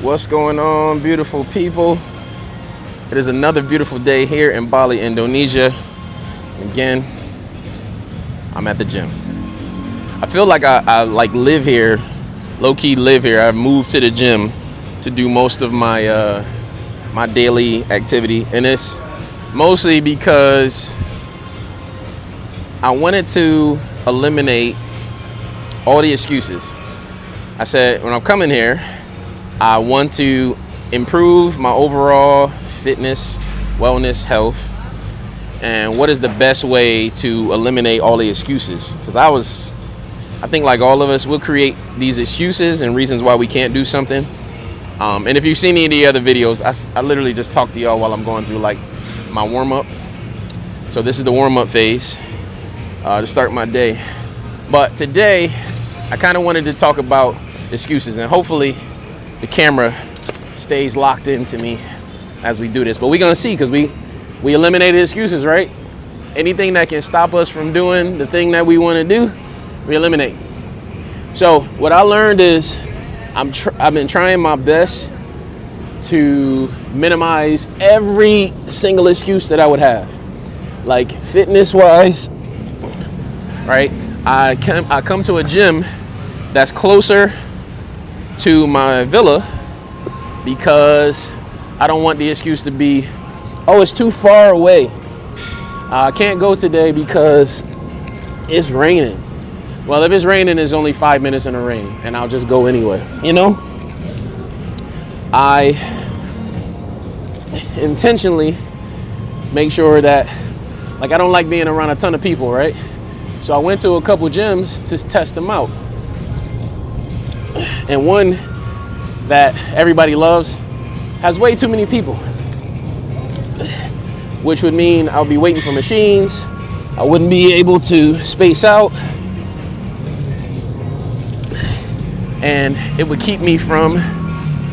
What's going on, beautiful people? It is another beautiful day here in Bali, Indonesia. Again, I'm at the gym. I feel like I live here, low-key live here. I've moved to the gym to do most of my my daily activity, and it's mostly because I wanted to eliminate all the excuses. I said when I'm coming here, I want to improve my overall fitness, wellness, health, and what is the best way to eliminate all the excuses? Because I think like all of us, we'll create these excuses and reasons why we can't do something. And if you've seen any of the other videos, I literally just talk to y'all while I'm going through like my warm-up. So this is the warm-up phase to start my day. But today, I kind of wanted to talk about excuses, and hopefully the camera stays locked into me as we do this. But we're gonna see, because we eliminated excuses, right? Anything that can stop us from doing the thing that we want to do, we eliminate. So what I learned is I've been trying my best to minimize every single excuse that I would have, like fitness wise, right? I come to a gym that's closer to my villa because I don't want the excuse to be, oh, it's too far away. I can't go today because it's raining. Well, if it's raining, it's only 5 minutes in the rain, and I'll just go anyway. You know, I intentionally make sure that, like, I don't like being around a ton of people, right? So I went to a couple gyms to test them out. And one that everybody loves has way too many people, which would mean I'll be waiting for machines. I wouldn't be able to space out, and it would keep me from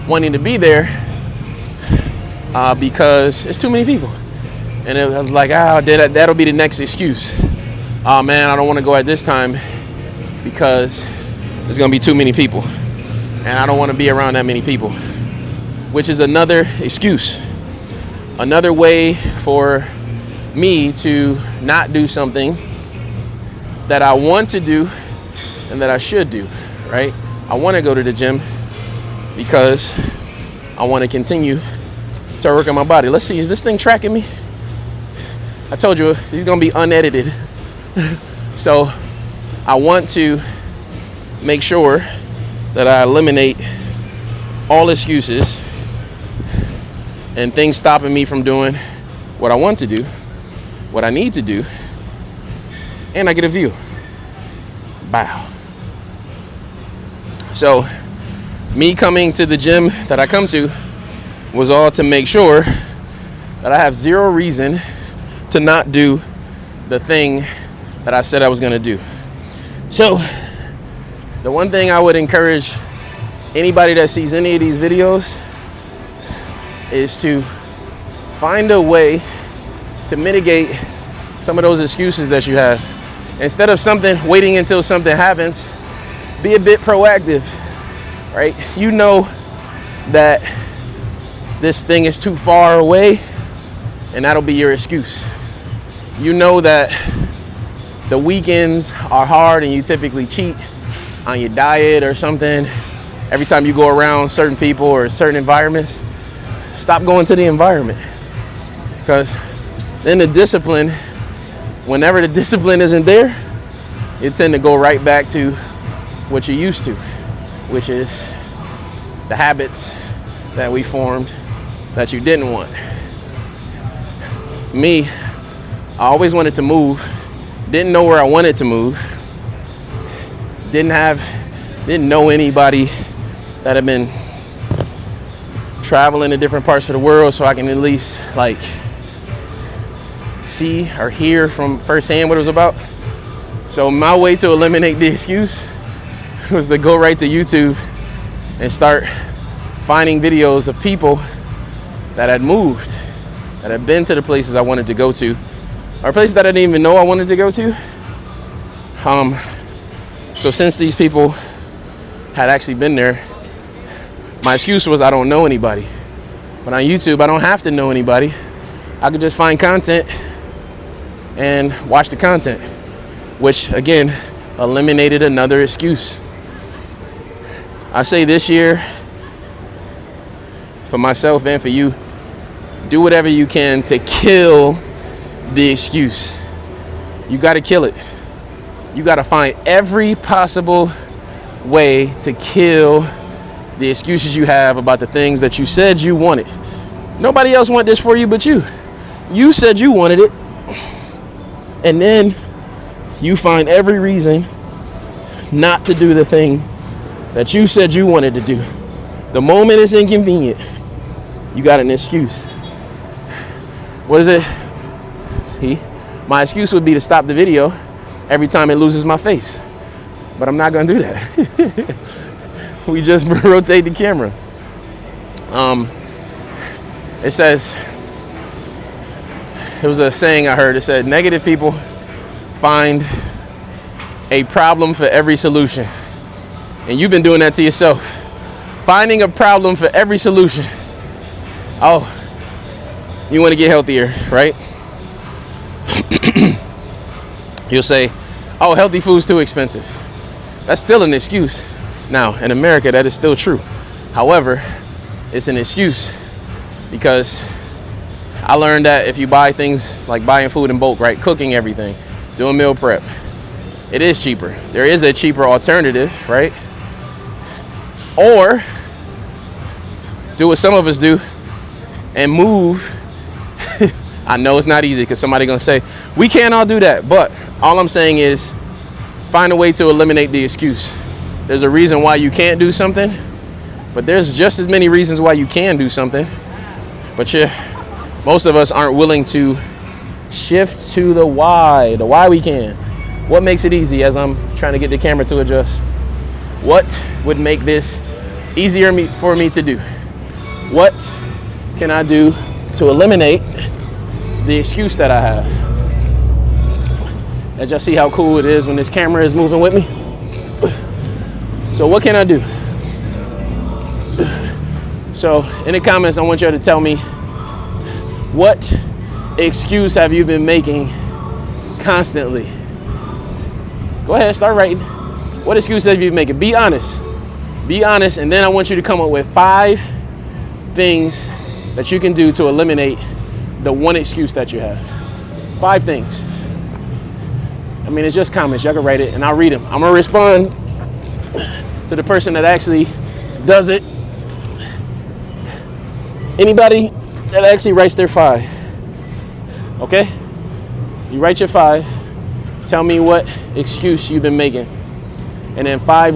wanting to be there because it's too many people. And it was like, that'll be the next excuse. Oh man, I don't want to go at this time because there's gonna be too many people, and I don't want to be around that many people, which is another excuse, another way for me to not do something that I want to do and that I should do, right? I want to go to the gym because I want to continue to work on my body. Let's see, is this thing tracking me? I told you, these are going to be unedited. So I want to make sure that I eliminate all excuses and things stopping me from doing what I want to do, what I need to do, and I get a view. Bow. So me coming to the gym that I come to was all to make sure that I have zero reason to not do the thing that I said I was gonna do. So the one thing I would encourage anybody that sees any of these videos is to find a way to mitigate some of those excuses that you have. Instead of waiting until something happens, be a bit proactive, right? You know that this thing is too far away, and that'll be your excuse. You know that the weekends are hard and you typically cheat on your diet or something. Every time you go around certain people or certain environments, stop going to the environment, because then whenever the discipline isn't there, you tend to go right back to what you're used to, which is the habits that we formed that you didn't want. Me, I always wanted to move, didn't know where I wanted to move, didn't know anybody that had been traveling to different parts of the world, so I can at least like see or hear from firsthand what it was about. So my way to eliminate the excuse was to go right to YouTube and start finding videos of people that had moved, that had been to the places I wanted to go to, or places that I didn't even know I wanted to go to. So since these people had actually been there, My excuse was I don't know anybody. But on YouTube, I don't have to know anybody. I could just find content and watch the content, which again eliminated another excuse. I say this year, for myself and for you, do whatever you can to kill the excuse. You got to kill it. You got to find every possible way to kill the excuses you have about the things that you said you wanted. Nobody else wanted this for you but you. You said you wanted it, and then you find every reason not to do the thing that you said you wanted to do. The moment it's inconvenient, you got an excuse. What is it? See, my excuse would be to stop the video every time it loses my face, but I'm not gonna do that. We just rotate the camera. It says, it was a saying I heard, it said, negative people find a problem for every solution. And you've been doing that to yourself. Finding a problem for every solution. Oh, you want to get healthier, right? You'll say, oh, healthy food's too expensive. That's still an excuse. Now, in America, that is still true. However, it's an excuse because I learned that if you buy things like buying food in bulk, right? Cooking everything, doing meal prep, it is cheaper. There is a cheaper alternative, right? Or do what some of us do and move. I know it's not easy because somebody's gonna say, we can't all do that. But all I'm saying is find a way to eliminate the excuse. There's a reason why you can't do something, but there's just as many reasons why you can do something. But most of us aren't willing to shift to the why we can. What makes it easy as I'm trying to get the camera to adjust? What would make this easier for me to do? What can I do to eliminate the excuse that I have? And just see how cool it is when this camera is moving with me. So what can I do? So in the comments, I want you to tell me, what excuse have you been making constantly? Go ahead, start writing. What excuse have you been making? Be honest. Be honest, and then I want you to come up with 5 things that you can do to eliminate the one excuse that you have. 5 things. I mean, it's just comments. Y'all can write it, and I'll read them. I'm gonna respond to the person that actually does it. Anybody that actually writes their 5. Okay? You write your 5. Tell me what excuse you've been making. And then 5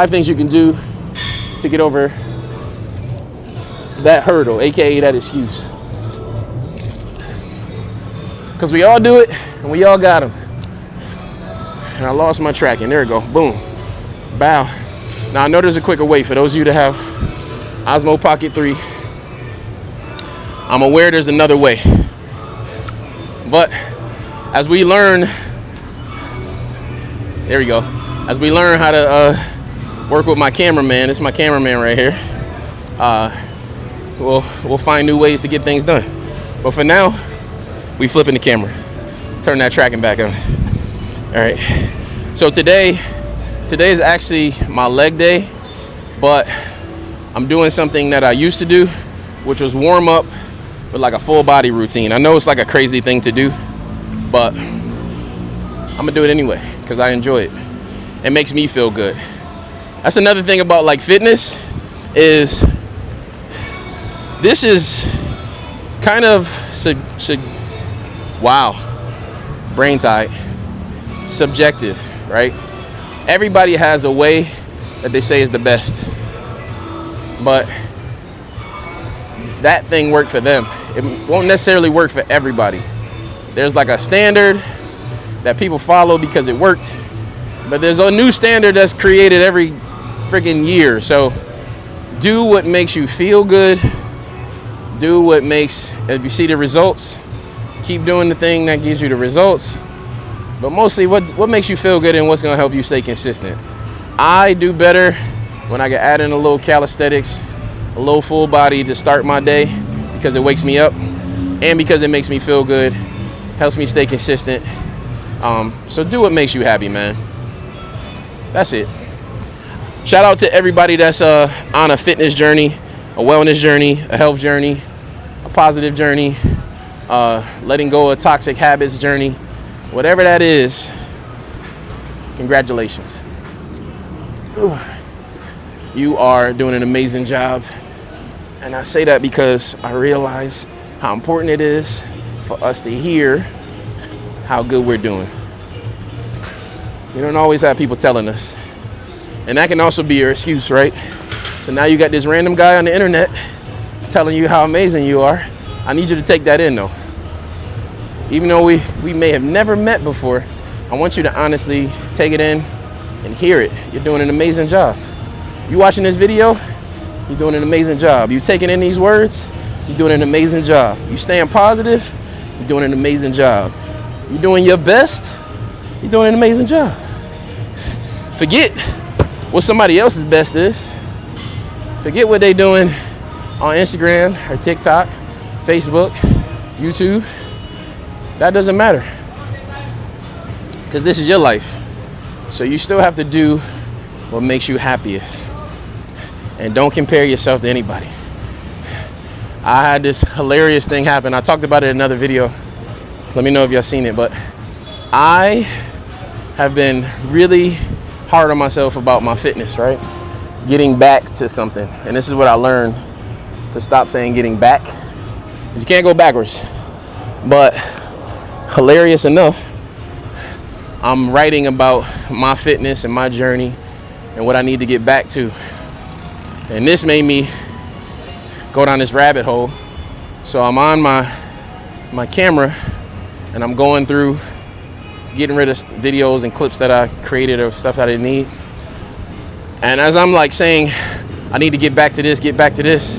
things you can do to get over that hurdle, AKA that excuse. Because we all do it, and we all got them. And I lost my tracking. There we go. Boom. Bow. Now I know there's a quicker way for those of you that have Osmo Pocket 3. I'm aware there's another way. But as we learn, there we go. As we learn how to work with my cameraman, it's my cameraman right here. We'll find new ways to get things done. But for now, we flipping the camera. Turn that tracking back on. All right. So today is actually my leg day, but I'm doing something that I used to do, which was warm up with like a full body routine. I know it's like a crazy thing to do, but I'm gonna do it anyway because I enjoy it. It makes me feel good. That's another thing about like fitness is this is kind of brain tied, subjective, right? Everybody has a way that they say is the best, but that thing worked for them. It won't necessarily work for everybody. There's like a standard that people follow because it worked, but there's a new standard that's created every freaking year. So do what makes you feel good. Do what makes, if you see the results, keep doing the thing that gives you the results. But mostly what makes you feel good and what's gonna help you stay consistent. I do better when I can add in a little calisthenics, a low full body to start my day because it wakes me up and because it makes me feel good, helps me stay consistent. So do what makes you happy, man. That's it. Shout out to everybody that's on a fitness journey, a wellness journey, a health journey, a positive journey, letting go of toxic habits journey. Whatever that is, congratulations. You are doing an amazing job. And I say that because I realize how important it is for us to hear how good we're doing. We don't always have people telling us. And that can also be your excuse, right? So now you got this random guy on the internet telling you how amazing you are. I need you to take that in though. Even though we may have never met before, I want you to honestly take it in and hear it. You're doing an amazing job. You watching this video, you're doing an amazing job. You taking in these words, you're doing an amazing job. You staying positive, you're doing an amazing job. You're doing your best, you're doing an amazing job. Forget what somebody else's best is. Forget what they're doing on Instagram or TikTok, Facebook, YouTube. That doesn't matter. Because this is your life. So you still have to do what makes you happiest. And don't compare yourself to anybody. I had this hilarious thing happen. I talked about it in another video. Let me know if y'all seen it. But I have been really hard on myself about my fitness, right? Getting back to something. And this is what I learned, to stop saying getting back. Because you can't go backwards. But hilarious enough, I'm writing about my fitness and my journey and what I need to get back to. And this made me go down this rabbit hole. So I'm on my camera and I'm going through getting rid of videos and clips that I created of stuff that I didn't need. And as I'm like saying, I need to get back to this,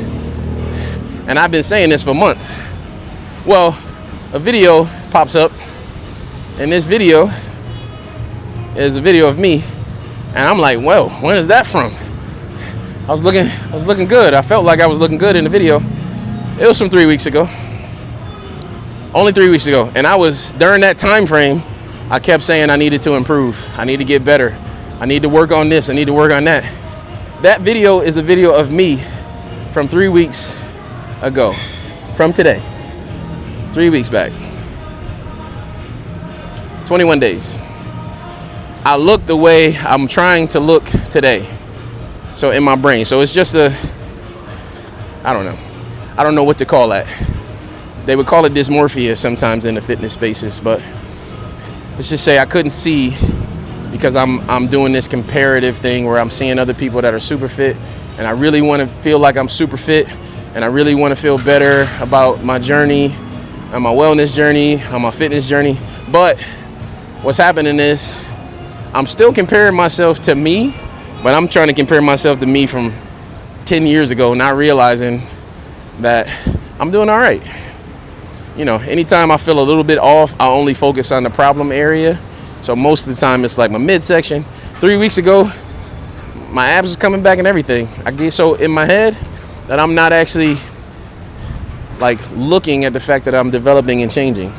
and I've been saying this for months. Well, a video pops up, and this video is a video of me, and I'm like, well, when is that from? I was looking good. I felt like I was looking good in the video. It was from 3 weeks ago. Only 3 weeks ago. And I was, during that time frame, I kept saying I needed to improve. I need to get better. I need to work on this. I need to work on that. That video is a video of me from 3 weeks ago. From today. 3 weeks back. 21 days. I look the way I'm trying to look today. So in my brain. So it's just I don't know what to call that. They would call it dysmorphia sometimes in the fitness spaces, but let's just say I couldn't see because I'm doing this comparative thing where I'm seeing other people that are super fit, and I really want to feel like I'm super fit, and I really want to feel better about my journey, on my wellness journey, on my fitness journey. But what's happening is I'm still comparing myself to me, but I'm trying to compare myself to me from 10 years ago, not realizing that I'm doing all right. You know, anytime I feel a little bit off, I only focus on the problem area. So most of the time it's like my midsection. 3 weeks ago, my abs was coming back and everything. I get so in my head that I'm not actually like looking at the fact that I'm developing and changing.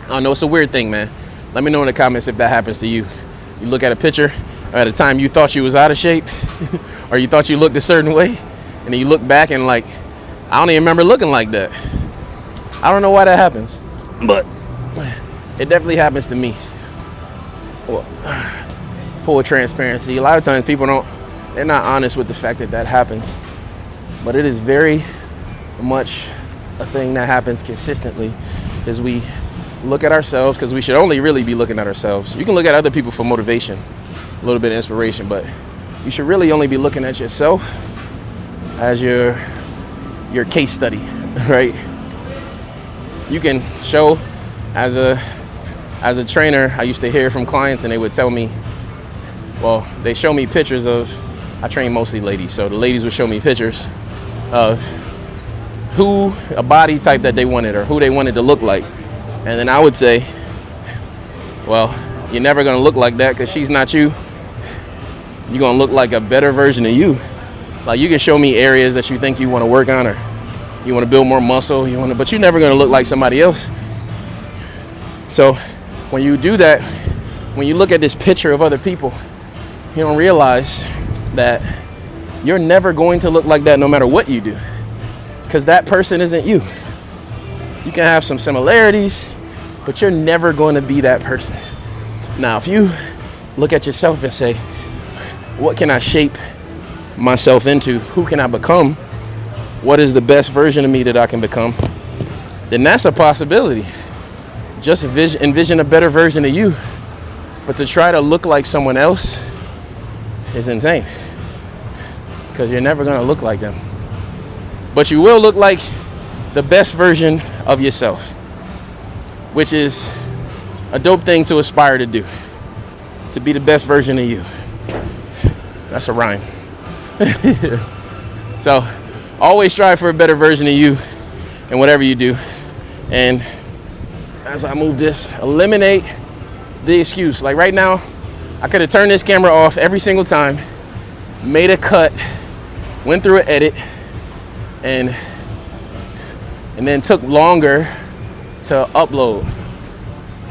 I don't know, it's a weird thing, man. Let me know in the comments if that happens to you. You look at a picture at a time you thought you was out of shape or you thought you looked a certain way, and then you look back and like, I don't even remember looking like that. I don't know why that happens, but it definitely happens to me. Well, full transparency, a lot of times people they're not honest with the fact that that happens, but it is very much a thing that happens consistently as we look at ourselves, because we should only really be looking at ourselves. You can look at other people for motivation, a little bit of inspiration, but you should really only be looking at yourself as your case study, right? You can show as a trainer, I used to hear from clients and they would tell me, well, they show me pictures of, I train mostly ladies, so the ladies would show me pictures of a body type that they wanted or who they wanted to look like. And then I would say, well, you're never going to look like that because she's not you. You're going to look like a better version of you. Like, you can show me areas that you think you want to work on, or you want to build more muscle, but you're never going to look like somebody else. So when you do that, when you look at this picture of other people, you don't realize that you're never going to look like that no matter what you do, because that person isn't you. You can have some similarities, but you're never going to be that person. Now, if you look at yourself and say, what can I shape myself into? Who can I become? What is the best version of me that I can become? Then that's a possibility. Just envision a better version of you. But to try to look like someone else is insane, because you're never going to look like them. But you will look like the best version of yourself, which is a dope thing to aspire to do, to be the best version of you. That's a rhyme. So always strive for a better version of you in whatever you do. And as I move this, eliminate the excuse. Like right now, I could have turned this camera off every single time, made a cut, went through an edit, and then took longer to upload,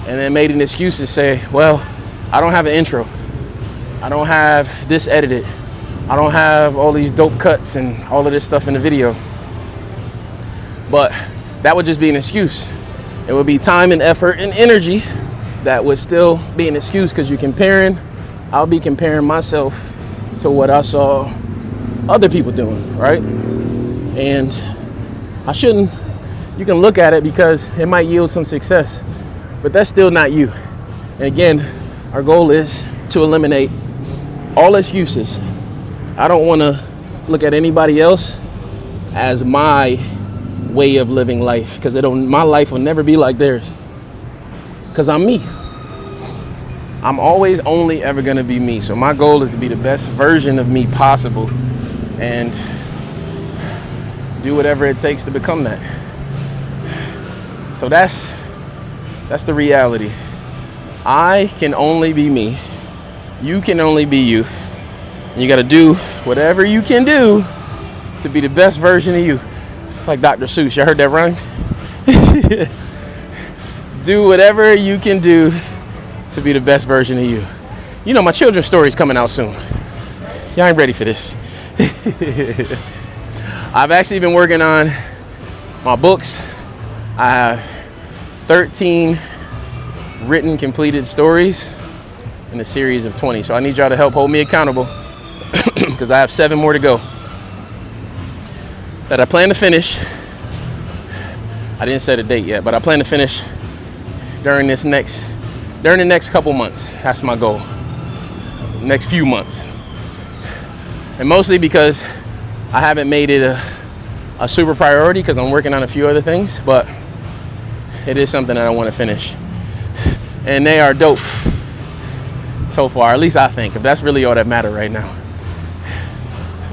and then made an excuse to say, well, I don't have an intro, I don't have this edited, I don't have all these dope cuts and all of this stuff in the video. But that would just be an excuse. It would be time and effort and energy that would still be an excuse, because I'll be comparing myself to what I saw other people doing, right? And I shouldn't. You can look at it because it might yield some success, but that's still not you. And again, our goal is to eliminate all excuses. I don't want to look at anybody else as my way of living life, because my life will never be like theirs, because I'm me. I'm always only ever going to be me. So my goal is to be the best version of me possible and do whatever it takes to become that. So that's the reality. I can only be me. You can only be you. And you got to do whatever you can do to be the best version of you. It's like Dr. Seuss. You heard that rhyme? Do whatever you can do to be the best version of you. You know, my children's story is coming out soon. Y'all ain't ready for this. I've actually been working on my books. I have 13 written, completed stories in a series of 20. So I need y'all to help hold me accountable, because I have 7 more to go that I plan to finish. I didn't set a date yet, but I plan to finish during the next couple months. That's my goal. Next few months. And mostly because I haven't made it a super priority, because I'm working on a few other things, but it is something that I want to finish. And they are dope so far, at least I think, if that's really all that matters right now.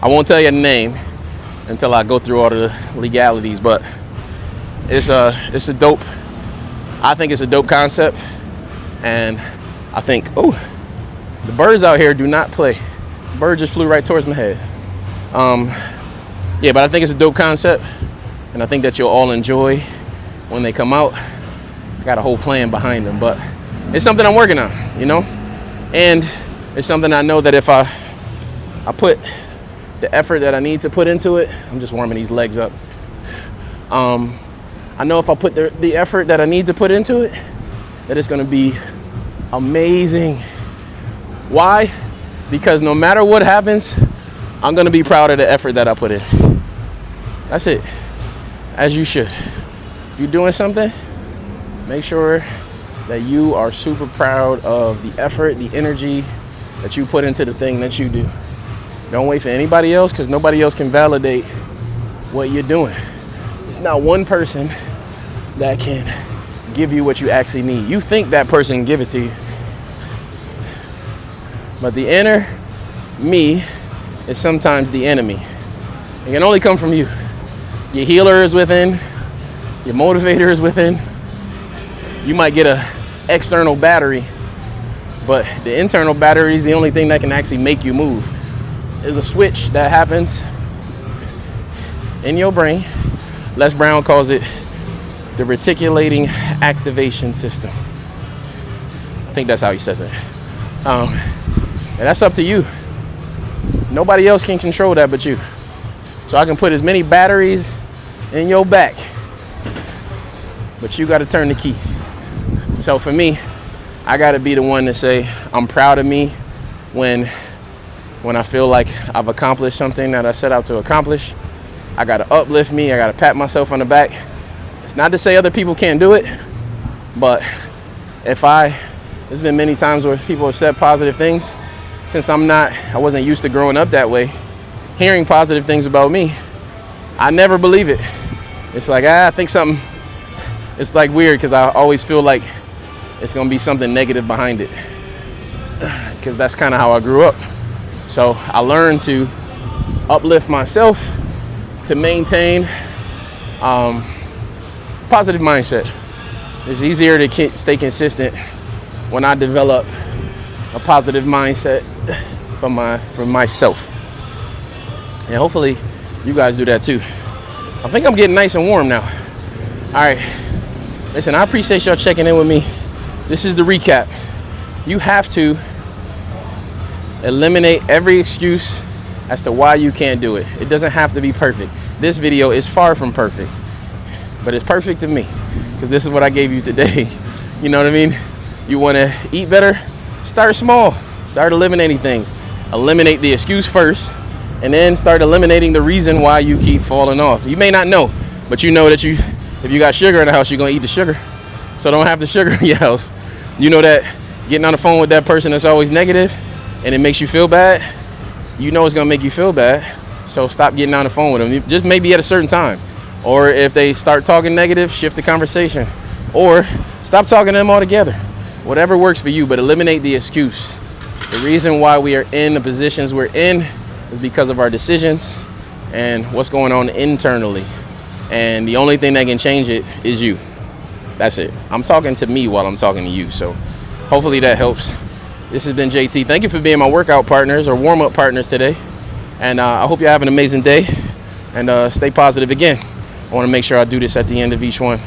I won't tell you the name until I go through all the legalities, but it's a dope, I think it's a dope concept. And I think, oh, the birds out here do not play. The bird just flew right towards my head. Yeah, but I think it's a dope concept, and I think that you'll all enjoy when they come out. I got a whole plan behind them, but it's something I'm working on, you know? And it's something I know that if I put the effort that I need to put into it, I'm just warming these legs up. I know if I put the effort that I need to put into it, that it's gonna be amazing. Why? Because no matter what happens, I'm gonna be proud of the effort that I put in. That's it. As you should. If you're doing something, make sure that you are super proud of the effort, the energy that you put into the thing that you do. Don't wait for anybody else, because nobody else can validate what you're doing. There's not one person that can give you what you actually need. You think that person can give it to you, but the inner me is sometimes the enemy. It can only come from you. Your healer is within, your motivator is within. You might get an external battery, but the internal battery is the only thing that can actually make you move. There's a switch that happens in your brain. Les Brown calls it the reticulating activation system. I think that's how he says it. And that's up to you. Nobody else can control that but you. So I can put as many batteries in your back, but you got to turn the key. So for me, I got to be the one to say I'm proud of me when I feel like I've accomplished something that I set out to accomplish. I got to uplift me. I got to pat myself on the back. It's not to say other people can't do it, but there's been many times where people have said positive things. Since I wasn't used to growing up that way, hearing positive things about me, I never believe it. It's like, I think something, it's like weird because I always feel like it's gonna be something negative behind it, because that's kind of how I grew up. So I learned to uplift myself, to maintain positive mindset. It's easier to stay consistent when I develop a positive mindset for myself. And hopefully you guys do that too. I think I'm getting nice and warm now. All right, listen, I appreciate y'all checking in with me. This is the recap. You have to eliminate every excuse as to why you can't do it. It doesn't have to be perfect. This video is far from perfect, but it's perfect to me because this is what I gave you today. You know what I mean? You want to eat better? Start small. Start eliminating things. Eliminate the excuse first, and then start eliminating the reason why you keep falling off. You may not know, but you know that if you got sugar in the house, you're going to eat the sugar. So don't have the sugar in your house. You know that getting on the phone with that person that's always negative and it makes you feel bad, you know it's going to make you feel bad. So stop getting on the phone with them. Just maybe at a certain time. Or if they start talking negative, shift the conversation. Or stop talking to them altogether. Whatever works for you, but eliminate the excuse. The reason why we are in the positions we're in is because of our decisions and what's going on internally. And the only thing that can change it is you. That's it. I'm talking to me while I'm talking to you. So hopefully that helps. This has been JT. Thank you for being my workout partners or warm-up partners today. And I hope you have an amazing day. And stay positive again. I want to make sure I do this at the end of each one.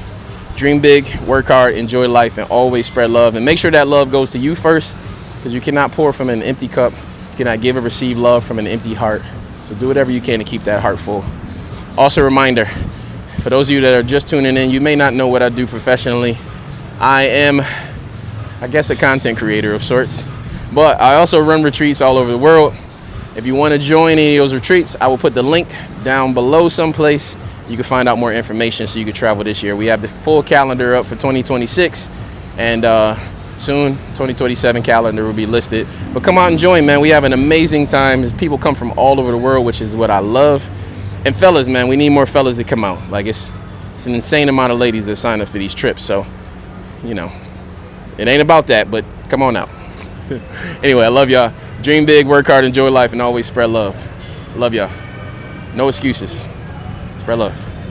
Dream big, work hard, enjoy life, and always spread love. And make sure that love goes to you first, because you cannot pour from an empty cup. You cannot give or receive love from an empty heart. So do whatever you can to keep that heart full. Also a reminder, for those of you that are just tuning in, you may not know what I do professionally. I am, I guess, a content creator of sorts, but I also run retreats all over the world. If you want to join any of those retreats, I will put the link down below someplace. You can find out more information so you can travel this year. We have the full calendar up for 2026, and soon 2027 calendar will be listed. But come out and join, man. We have an amazing time. People come from all over the world, which is what I love. And fellas, man, we need more fellas to come out. Like it's an insane amount of ladies that sign up for these trips. So, you know, it ain't about that, but come on out. Anyway, I love y'all. Dream big, work hard, enjoy life, and always spread love. Love y'all. No excuses. Spread love.